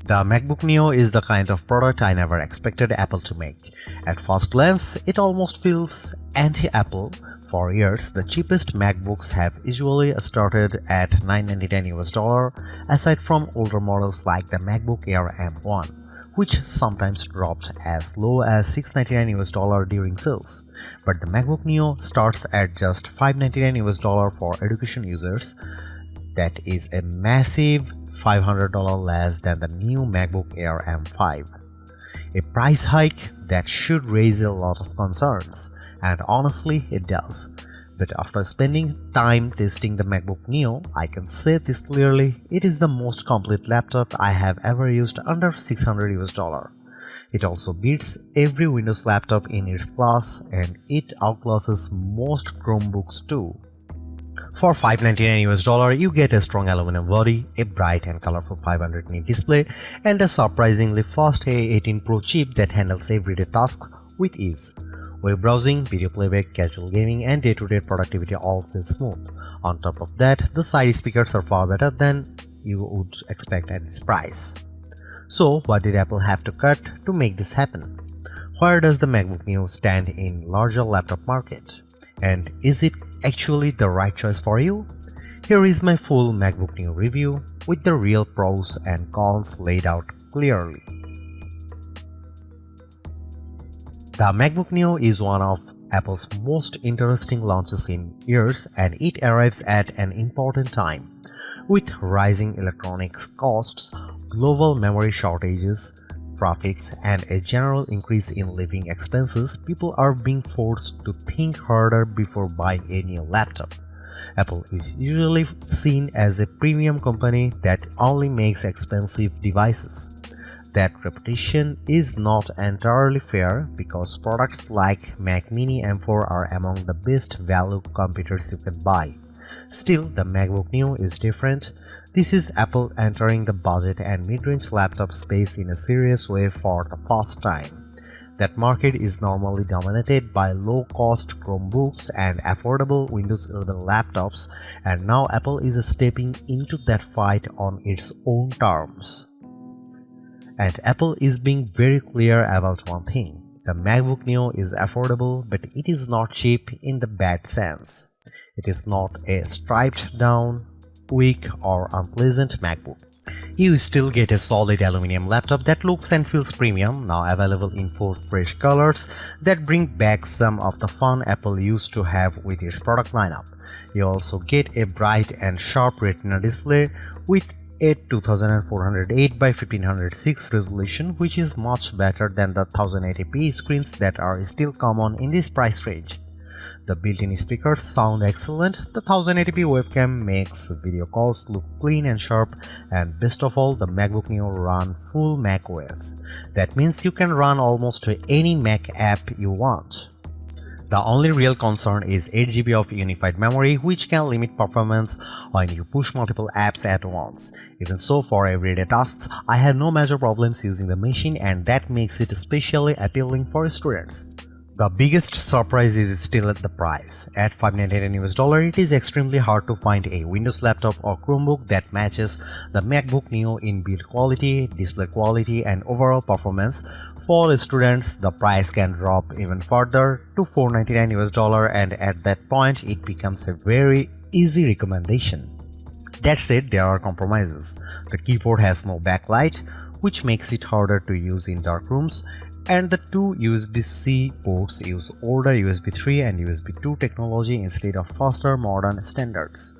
The MacBook Neo is the kind of product I never expected Apple to make. At first glance, it almost feels anti-Apple. For years, the cheapest MacBooks have usually started at $999 aside from older models like the MacBook Air M1, which sometimes dropped as low as $699 during sales. But the MacBook Neo starts at just $599 for education users. That is a massive $500 less than the new MacBook Air M5. A price hike that should raise a lot of concerns, and honestly it does. But after spending time testing the MacBook Neo, I can say this clearly, it is the most complete laptop I have ever used under $600. It also beats every Windows laptop in its class, and it outclasses most Chromebooks too. For $599 you get a strong aluminum body, a bright and colorful 500 nit display, and a surprisingly fast A18 Pro chip that handles everyday tasks with ease. Web browsing, video playback, casual gaming, and day-to-day productivity all feel smooth. On top of that, the side speakers are far better than you would expect at this price. So what did Apple have to cut to make this happen? Where does the MacBook Neo stand in larger laptop market? And is it actually the right choice for you? Here is my full MacBook Neo review with the real pros and cons laid out clearly. The MacBook Neo is one of Apple's most interesting launches in years, and it arrives at an important time. With rising electronics costs, global memory shortages, traffics, and a general increase in living expenses, people are being forced to think harder before buying a new laptop. Apple is usually seen as a premium company that only makes expensive devices. That reputation is not entirely fair because products like Mac Mini M4 are among the best value computers you can buy. Still, the MacBook Neo is different. This is Apple entering the budget and mid-range laptop space in a serious way for the first time. That market is normally dominated by low-cost Chromebooks and affordable Windows 11 laptops, and now Apple is stepping into that fight on its own terms. And Apple is being very clear about one thing. The MacBook Neo is affordable, but it is not cheap in the bad sense. It is not a stripped down, weak or unpleasant MacBook. You still get a solid aluminum laptop that looks and feels premium, now available in 4 fresh colors that bring back some of the fun Apple used to have with its product lineup. You also get a bright and sharp Retina display with a 2408 by 1506 resolution, which is much better than the 1080p screens that are still common in this price range. The built-in speakers sound excellent, the 1080p webcam makes video calls look clean and sharp, and best of all, the MacBook Neo runs full macOS. That means you can run almost any Mac app you want. The only real concern is 8GB of unified memory, which can limit performance when you push multiple apps at once. Even so, for everyday tasks, I had no major problems using the machine, and that makes it especially appealing for students. The biggest surprise is still at the price. At $599, it is extremely hard to find a Windows laptop or Chromebook that matches the MacBook Neo in build quality, display quality, and overall performance. For students, the price can drop even further to $499, and at that point, it becomes a very easy recommendation. That said, there are compromises. The keyboard has no backlight, which makes it harder to use in dark rooms, and the 2 USB-C ports use older USB 3 and USB 2 technology instead of faster modern standards.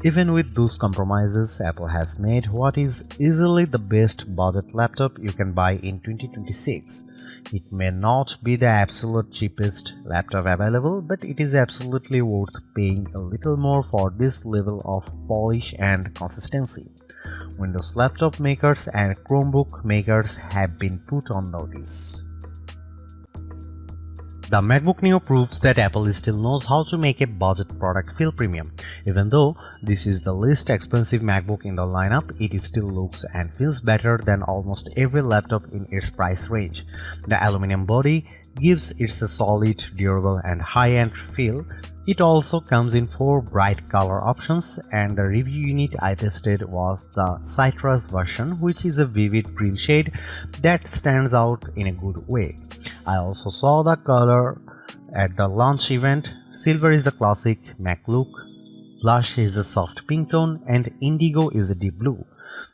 Even with those compromises, Apple has made what is easily the best budget laptop you can buy in 2026. It may not be the absolute cheapest laptop available, but it is absolutely worth paying a little more for this level of polish and consistency. Windows laptop makers and Chromebook makers have been put on notice. The MacBook Neo proves that Apple still knows how to make a budget product feel premium. Even though this is the least expensive MacBook in the lineup, it still looks and feels better than almost every laptop in its price range. The aluminum body, gives it a solid, durable and high-end feel. It also comes in 4 bright color options, and the review unit I tested was the citrus version, which is a vivid green shade that stands out in a good way. I also saw the color at the launch event. Silver is the classic Mac look, blush is a soft pink tone, and indigo is a deep blue.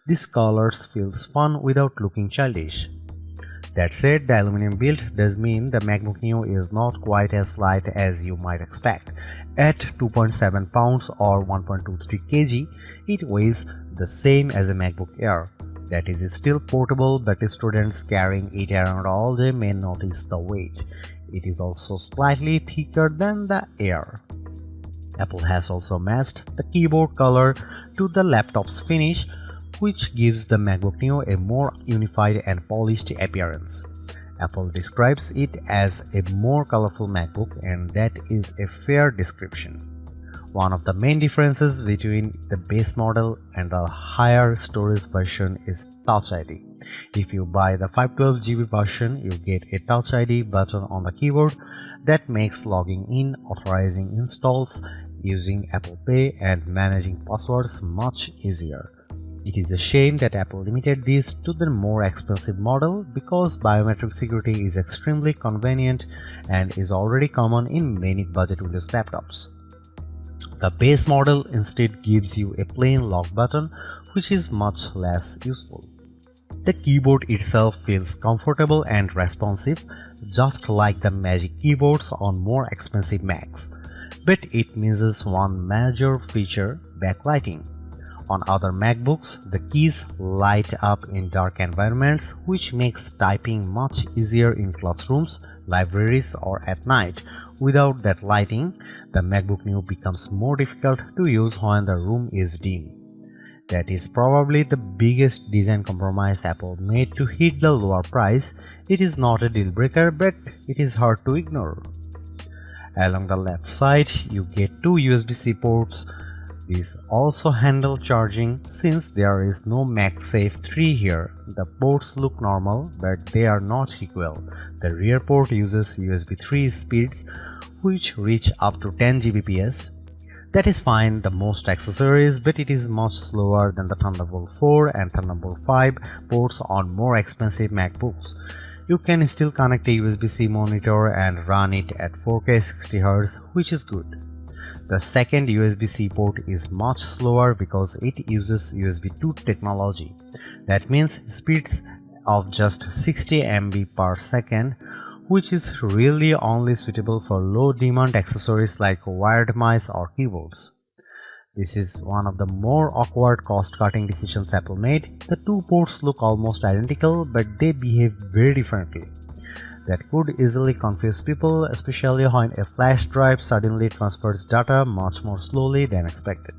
These colors feels fun without looking childish. That said, the aluminum build does mean the MacBook Neo is not quite as light as you might expect. At 2.7 pounds or 1.23 kg, it weighs the same as a MacBook Air. That is still portable, but students carrying it around all day may notice the weight. It is also slightly thicker than the Air. Apple has also matched the keyboard color to the laptop's finish, which gives the MacBook Neo a more unified and polished appearance. Apple describes it as a more colorful MacBook, and that is a fair description. One of the main differences between the base model and the higher storage version is Touch ID. If you buy the 512GB version, you get a Touch ID button on the keyboard that makes logging in, authorizing installs, using Apple Pay, and managing passwords much easier. It is a shame that Apple limited this to the more expensive model, because biometric security is extremely convenient and is already common in many budget Windows laptops. The base model instead gives you a plain lock button, which is much less useful. The keyboard itself feels comfortable and responsive, just like the Magic keyboards on more expensive Macs, but it misses one major feature: backlighting. On other MacBooks, the keys light up in dark environments, which makes typing much easier in classrooms, libraries, or at night. Without that lighting, the MacBook Neo becomes more difficult to use when the room is dim. That is probably the biggest design compromise Apple made to hit the lower price. It is not a deal breaker, but it is hard to ignore. Along the left side, you get 2 USB-C ports. These also handle charging. Since there is no MagSafe 3 here, the ports look normal, but they are not equal. The rear port uses USB 3 speeds, which reach up to 10 Gbps. That is fine the most accessories, but it is much slower than the Thunderbolt 4 and Thunderbolt 5 ports on more expensive MacBooks. You can still connect a USB-C monitor and run it at 4K 60Hz, which is good. The second USB-C port is much slower because it uses USB 2 technology. That means speeds of just 60 MB per second, which is really only suitable for low-demand accessories like wired mice or keyboards. This is one of the more awkward cost-cutting decisions Apple made. The 2 ports look almost identical, but they behave very differently. That could easily confuse people, especially when a flash drive suddenly transfers data much more slowly than expected.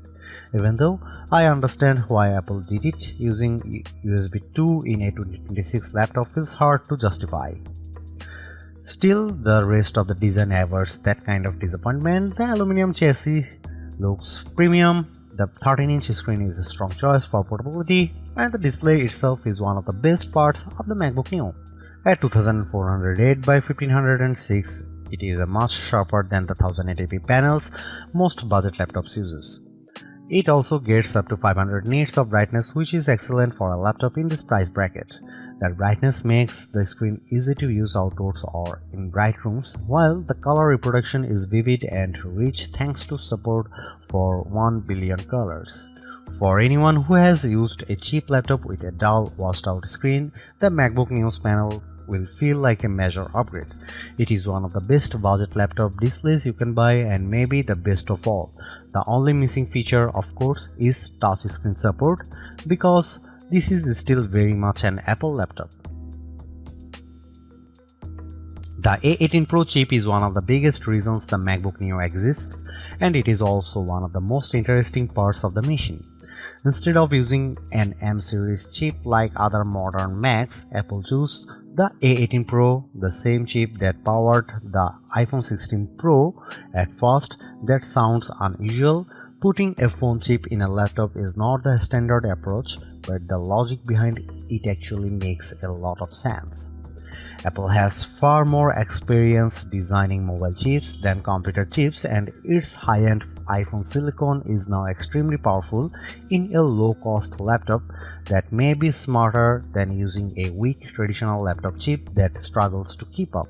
Even though I understand why Apple did it, using USB 2 in a 2026 laptop feels hard to justify. Still, the rest of the design averts that kind of disappointment. The aluminum chassis looks premium, the 13-inch screen is a strong choice for portability, and the display itself is one of the best parts of the MacBook Neo. At 2408 by 1506, it is much sharper than the 1080p panels most budget laptops uses. It also gets up to 500 nits of brightness, which is excellent for a laptop in this price bracket. That brightness makes the screen easy to use outdoors or in bright rooms, while the color reproduction is vivid and rich thanks to support for 1 billion colors. For anyone who has used a cheap laptop with a dull, washed-out screen, the MacBook Neo's panel will feel like a major upgrade. It is one of the best budget laptop displays you can buy, and maybe the best of all. The only missing feature, of course, is touchscreen support, because this is still very much an Apple laptop. The A18 Pro chip is one of the biggest reasons the MacBook Neo exists, and it is also one of the most interesting parts of the machine. Instead of using an M series chip like other modern Macs, Apple chose the A18 Pro, the same chip that powered the iPhone 16 Pro. At first, that sounds unusual. Putting a phone chip in a laptop is not the standard approach, but the logic behind it actually makes a lot of sense. Apple has far more experience designing mobile chips than computer chips, and its high-end iPhone silicon is now extremely powerful in a low-cost laptop that may be smarter than using a weak traditional laptop chip that struggles to keep up.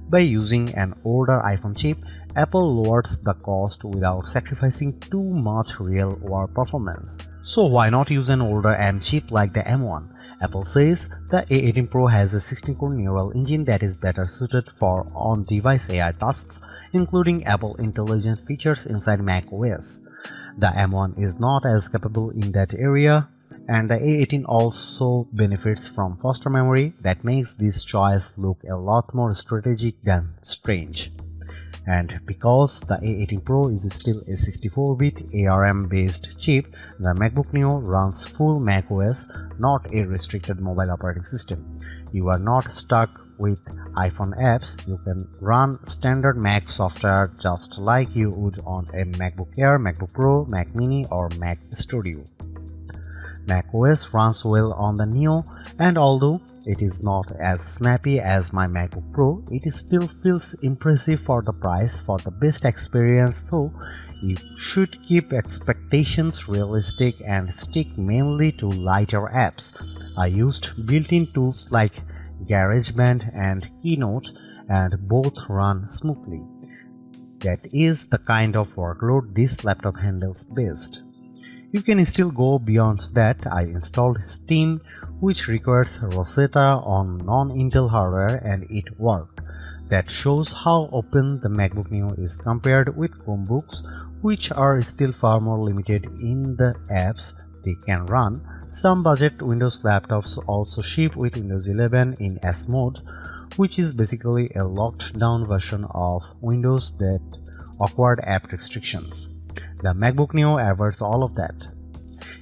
By using an older iPhone chip, Apple lowers the cost without sacrificing too much real-world performance. So why not use an older M chip like the M1? Apple says the A18 Pro has a 16-core neural engine that is better suited for on-device AI tasks, including Apple Intelligence features inside macOS. The M1 is not as capable in that area, and the A18 also benefits from faster memory that makes this choice look a lot more strategic than strange. And because the A18 Pro is still a 64-bit ARM-based chip, the MacBook Neo runs full macOS, not a restricted mobile operating system. You are not stuck with iPhone apps. You can run standard Mac software just like you would on a MacBook Air, MacBook Pro, Mac Mini, or Mac Studio. macOS runs well on the Neo, and although it is not as snappy as my MacBook Pro, it still feels impressive for the price. For the best experience though, you should keep expectations realistic and stick mainly to lighter apps. I used built-in tools like GarageBand and Keynote, and both run smoothly. That is the kind of workload this laptop handles best. You can still go beyond that. I installed Steam, which requires Rosetta on non-Intel hardware, and it worked. That shows how open the MacBook Neo is compared with Chromebooks, which are still far more limited in the apps they can run. Some budget Windows laptops also ship with Windows 11 in S mode, which is basically a locked down version of Windows that awkward app restrictions. The MacBook Neo avoids all of that.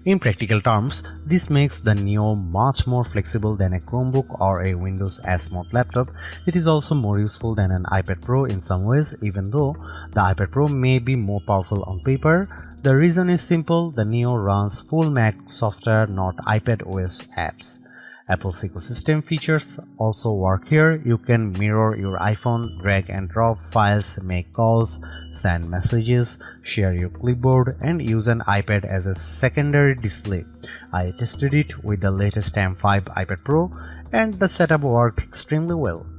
In practical terms, this makes the Neo much more flexible than a Chromebook or a Windows S mode laptop. It is also more useful than an iPad Pro in some ways, even though the iPad Pro may be more powerful on paper. The reason is simple: the Neo runs full Mac software, not iPad OS apps. Apple's ecosystem features also work here. You can mirror your iPhone, drag and drop files, make calls, send messages, share your clipboard, and use an iPad as a secondary display. I tested it with the latest M5 iPad Pro, and the setup worked extremely well.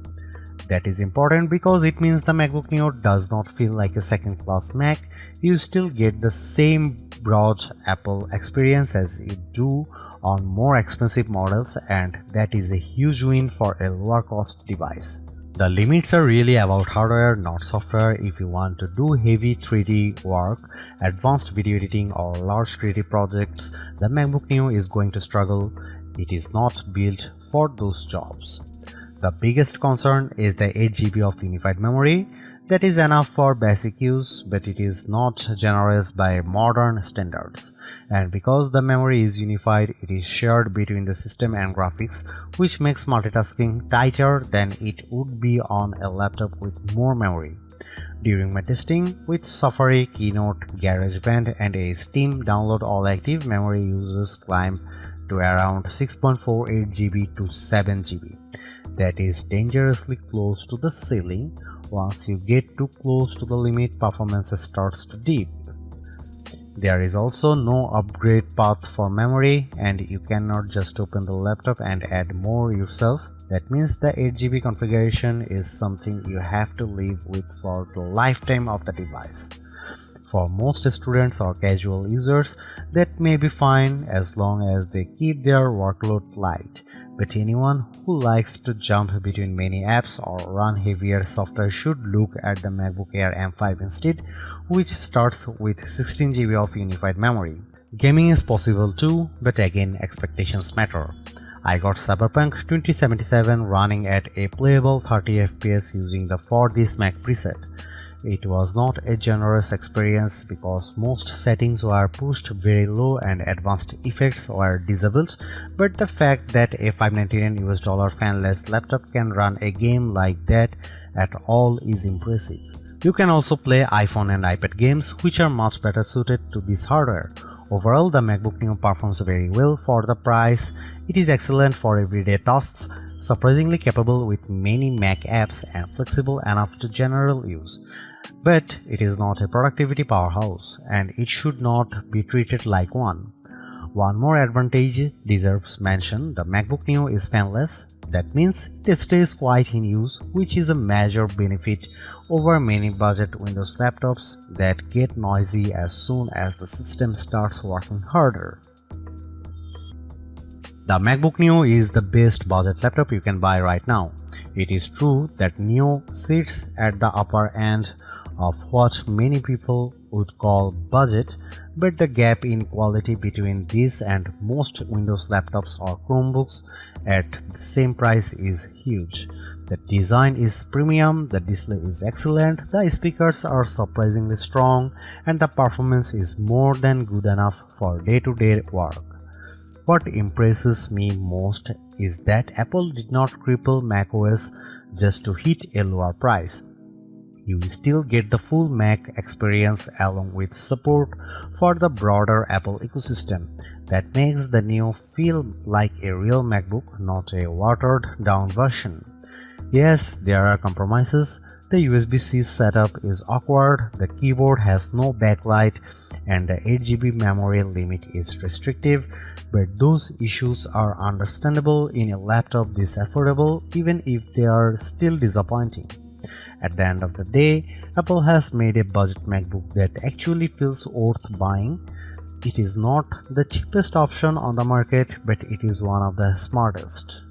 That is important because it means the MacBook Neo does not feel like a second-class Mac. You still get the same broad Apple experience as you do on more expensive models, and that is a huge win for a lower cost device. The limits are really about hardware, not software. If you want to do heavy 3D work, advanced video editing, or large creative projects, the MacBook Neo is going to struggle. It is not built for those jobs. The biggest concern is the 8GB of unified memory. That is enough for basic use, but it is not generous by modern standards. And because the memory is unified, it is shared between the system and graphics, which makes multitasking tighter than it would be on a laptop with more memory. During my testing with Safari, Keynote, GarageBand, and a Steam download, all active memory uses climb to around 6.48 GB to 7 GB. That is dangerously close to the ceiling. Once you get too close to the limit, performance starts to dip. There is also no upgrade path for memory, and you cannot just open the laptop and add more yourself. That means the 8GB configuration is something you have to live with for the lifetime of the device. For most students or casual users, that may be fine as long as they keep their workload light. But anyone who likes to jump between many apps or run heavier software should look at the MacBook Air M5 instead, which starts with 16GB of unified memory. Gaming is possible too, but again, expectations matter. I got Cyberpunk 2077 running at a playable 30 FPS using the For This Mac preset. It was not a generous experience because most settings were pushed very low and advanced effects were disabled, but the fact that a $599 fanless laptop can run a game like that at all is impressive. You can also play iPhone and iPad games, which are much better suited to this hardware. Overall, the MacBook Neo performs very well for the price. It is excellent for everyday tasks, surprisingly capable with many Mac apps and flexible enough to general use. But it is not a productivity powerhouse, and it should not be treated like one. One more advantage deserves mention: the MacBook Neo is fanless. That means it stays quiet in use, which is a major benefit over many budget Windows laptops that get noisy as soon as the system starts working harder. The MacBook Neo is the best budget laptop you can buy right now. It is true that Neo sits at the upper end of what many people would call budget, but the gap in quality between this and most Windows laptops or Chromebooks at the same price is huge. The design is premium, the display is excellent, the speakers are surprisingly strong, and the performance is more than good enough for day-to-day work. What impresses me most is that Apple did not cripple macOS just to hit a lower price. You still get the full Mac experience along with support for the broader Apple ecosystem. That makes the Neo feel like a real MacBook, not a watered-down version. Yes, there are compromises. The USB-C setup is awkward, the keyboard has no backlight, and the 8GB memory limit is restrictive, but those issues are understandable in a laptop this affordable, even if they are still disappointing. At the end of the day, Apple has made a budget MacBook that actually feels worth buying. It is not the cheapest option on the market, but it is one of the smartest.